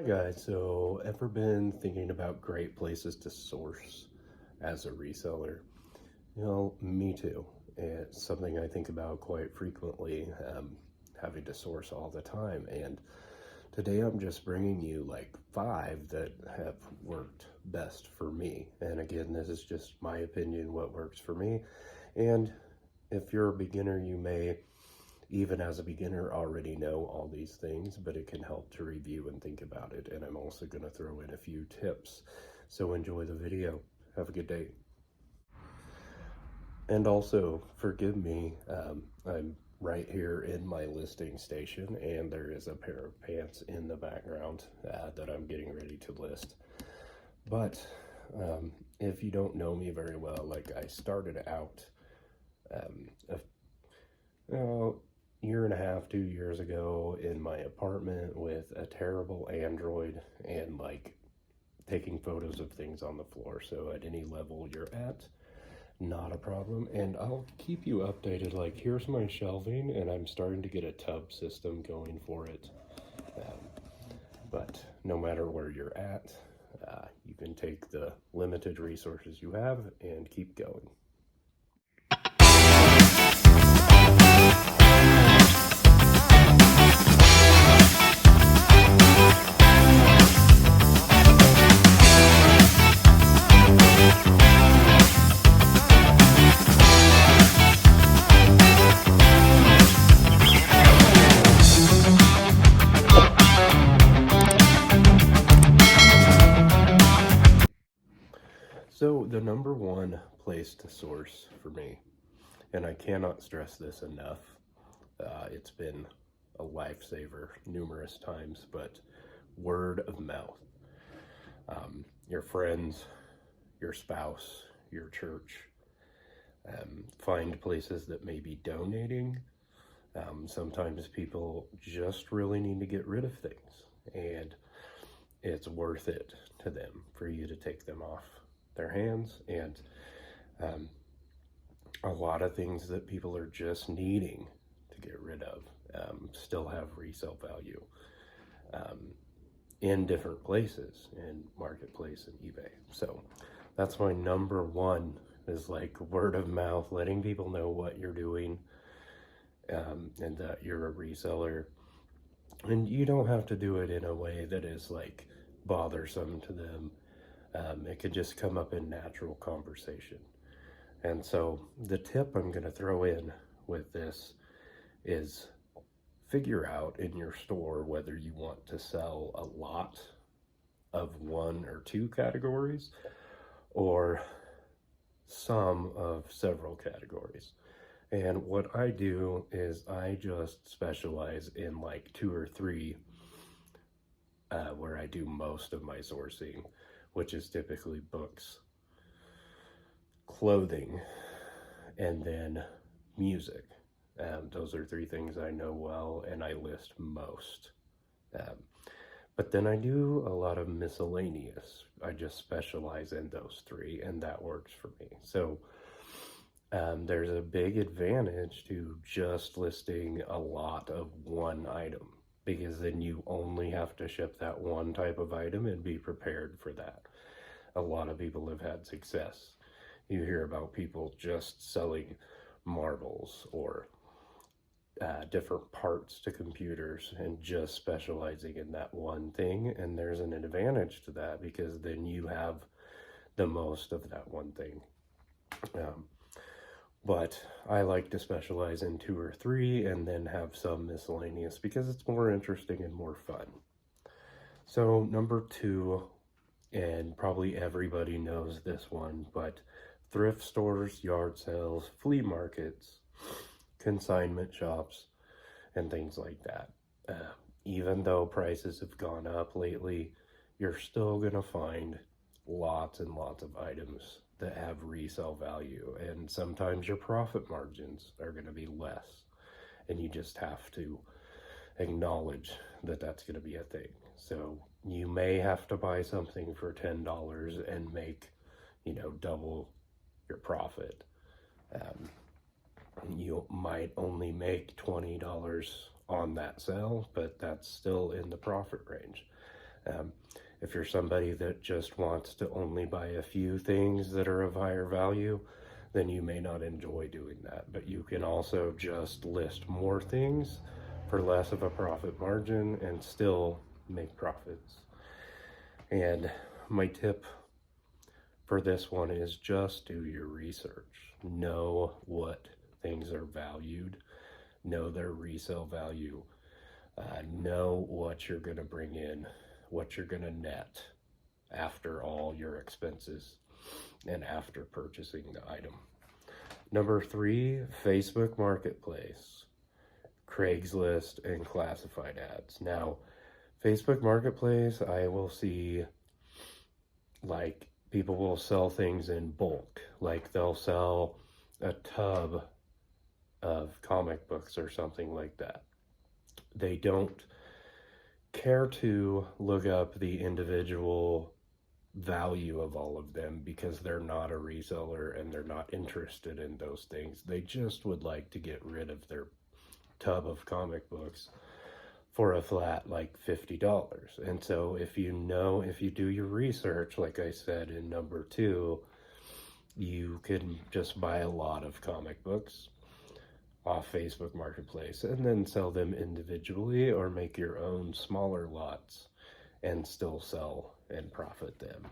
Guys, so ever been thinking about great places to source as a reseller? Me too. It's something I think about quite frequently, having to source all the time. And today I'm just bringing you like 5 that have worked best for me. And again, this is just my opinion, what works for me. And if you're a beginner, you may, even as a beginner, already know all these things, but it can help to review and think about it. And I'm also going to throw in a few tips. So enjoy the video. Have a good day. And also, forgive me, I'm right here in my listing station, and there is a pair of pants in the background that I'm getting ready to list. But if you don't know me very well, like I started out a year and a half, 2 years ago in my apartment with a terrible Android and like taking photos of things on the floor. So at any level you're at, not a problem. And I'll keep you updated. Like, here's my shelving, and I'm starting to get a tub system going for it. But no matter where you're at, you can take the limited resources you have and keep going. So the number one place to source for me, and I cannot stress this enough, it's been a lifesaver numerous times, but word of mouth. Your friends, your spouse, your church, find places that may be donating. Sometimes people just really need to get rid of things, and it's worth it to them for you to take them off their hands. And a lot of things that people are just needing to get rid of still have resale value in different places, in Marketplace and eBay. So that's my number one, is like word of mouth, letting people know what you're doing and that you're a reseller. And you don't have to do it in a way that is like bothersome to them. It could just come up in natural conversation. And so the tip I'm going to throw in with this is figure out in your store whether you want to sell a lot of 1 or 2 categories or some of several categories. And what I do is I just specialize in like 2 or 3 where I do most of my sourcing, which is typically books, clothing, and then music. Those are 3 things I know well and I list most. But then I do a lot of miscellaneous. I just specialize in those 3, and that works for me. So there's a big advantage to just listing a lot of one item, because then you only have to ship that one type of item and be prepared for that. A lot of people have had success. You hear about people just selling marbles or different parts to computers and just specializing in that one thing. And there's an advantage to that, because then you have the most of that one thing. But I like to specialize in 2 or 3 and then have some miscellaneous, because it's more interesting and more fun. So number 2, and probably everybody knows this one, but thrift stores, yard sales, flea markets, consignment shops, and things like that. Even though prices have gone up lately, you're still gonna find lots and lots of items that have resale value, and sometimes your profit margins are going to be less, and you just have to acknowledge that that's going to be a thing. So you may have to buy something for $10 and make, double your profit. You might only make $20 on that sale, but that's still in the profit range. If you're somebody that just wants to only buy a few things that are of higher value, then you may not enjoy doing that. But you can also just list more things for less of a profit margin and still make profits. And my tip for this one is just do your research. Know what things are valued, know their resale value, know what you're going to bring in, what you're going to net after all your expenses and after purchasing the item. Number 3, Facebook Marketplace, Craigslist, and classified ads. Now, Facebook Marketplace, I will see like people will sell things in bulk. Like they'll sell a tub of comic books or something like that. They don't care to look up the individual value of all of them because they're not a reseller and they're not interested in those things. They just would like to get rid of their tub of comic books for a flat like $50. And so if you do your research, like I said in number 2, you can just buy a lot of comic books off Facebook Marketplace and then sell them individually or make your own smaller lots and still sell and profit them.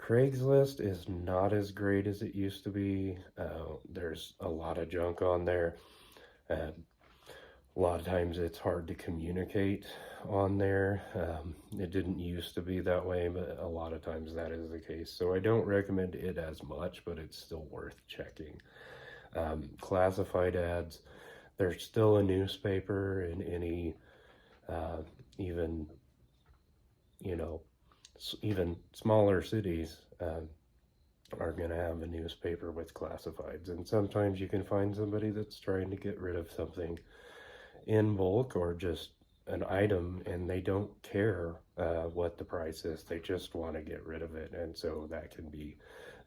Craigslist is not as great as it used to be. There's a lot of junk on there. A lot of times it's hard to communicate on there. It didn't used to be that way, but a lot of times that is the case. So I don't recommend it as much, but it's still worth checking. Classified ads, there's still a newspaper in any, even smaller cities are going to have a newspaper with classifieds. And sometimes you can find somebody that's trying to get rid of something in bulk or just an item, and they don't care what the price is. They just want to get rid of it. And so that can be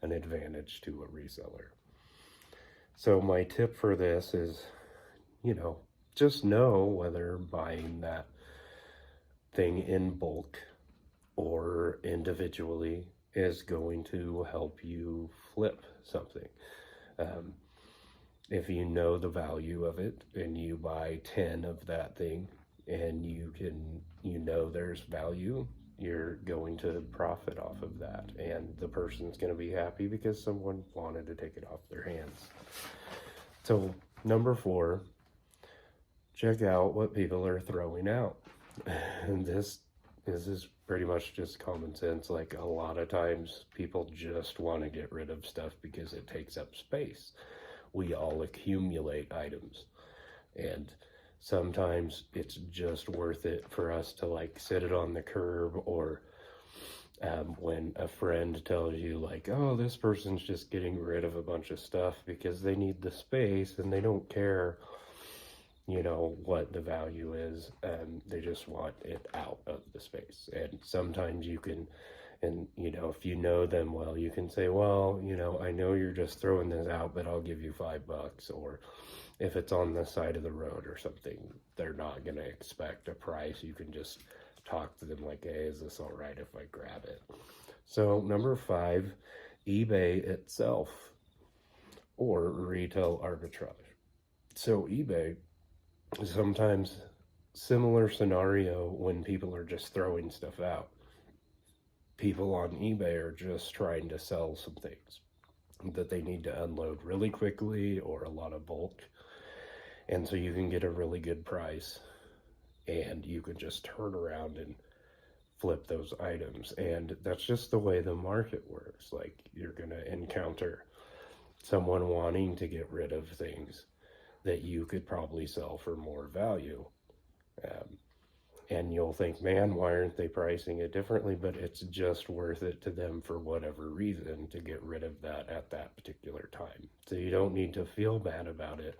an advantage to a reseller. So my tip for this is, just know whether buying that thing in bulk or individually is going to help you flip something. If you know the value of it and you buy 10 of that thing and there's value, you're going to profit off of that, and the person's going to be happy because someone wanted to take it off their hands. So number 4, check out what people are throwing out. And this is pretty much just common sense. Like a lot of times people just want to get rid of stuff because it takes up space. We all accumulate items, and sometimes it's just worth it for us to like sit it on the curb, or when a friend tells you like, oh, this person's just getting rid of a bunch of stuff because they need the space and they don't care what the value is, and they just want it out of the space. And sometimes you can, and if you know them well, you can say, well, I know you're just throwing this out, but I'll give you $5. Or if it's on the side of the road or something, they're not going to expect a price. You can just talk to them like, hey, is this all right if I grab it? So number 5, eBay itself or retail arbitrage. So eBay, sometimes similar scenario when people are just throwing stuff out. People on eBay are just trying to sell some things that they need to unload really quickly or a lot of bulk. And so you can get a really good price and you can just turn around and flip those items. And that's just the way the market works. Like you're going to encounter someone wanting to get rid of things that you could probably sell for more value. And you'll think, man, why aren't they pricing it differently? But it's just worth it to them for whatever reason to get rid of that at that particular time. So you don't need to feel bad about it.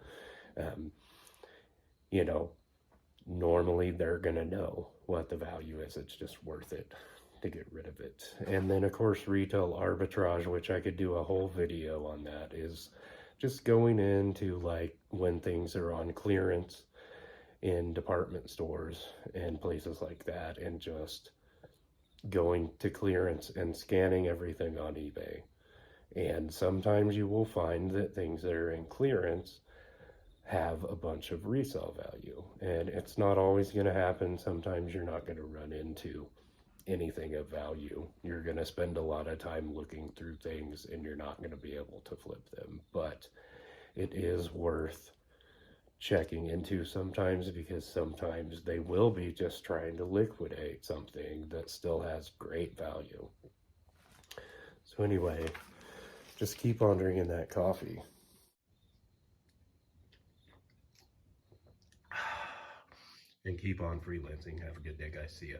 Normally they're going to know what the value is. It's just worth it to get rid of it. And then of course, retail arbitrage, which I could do a whole video on, that is just going into like when things are on clearance in department stores and places like that, and just going to clearance and scanning everything on eBay. And sometimes you will find that things that are in clearance have a bunch of resale value. And it's not always going to happen. Sometimes you're not going to run into anything of value. You're going to spend a lot of time looking through things and you're not going to be able to flip them. But it is worth checking into sometimes, because sometimes they will be just trying to liquidate something that still has great value. So anyway, just keep on drinking that coffee. And keep on freelancing. Have a good day, guys. See ya.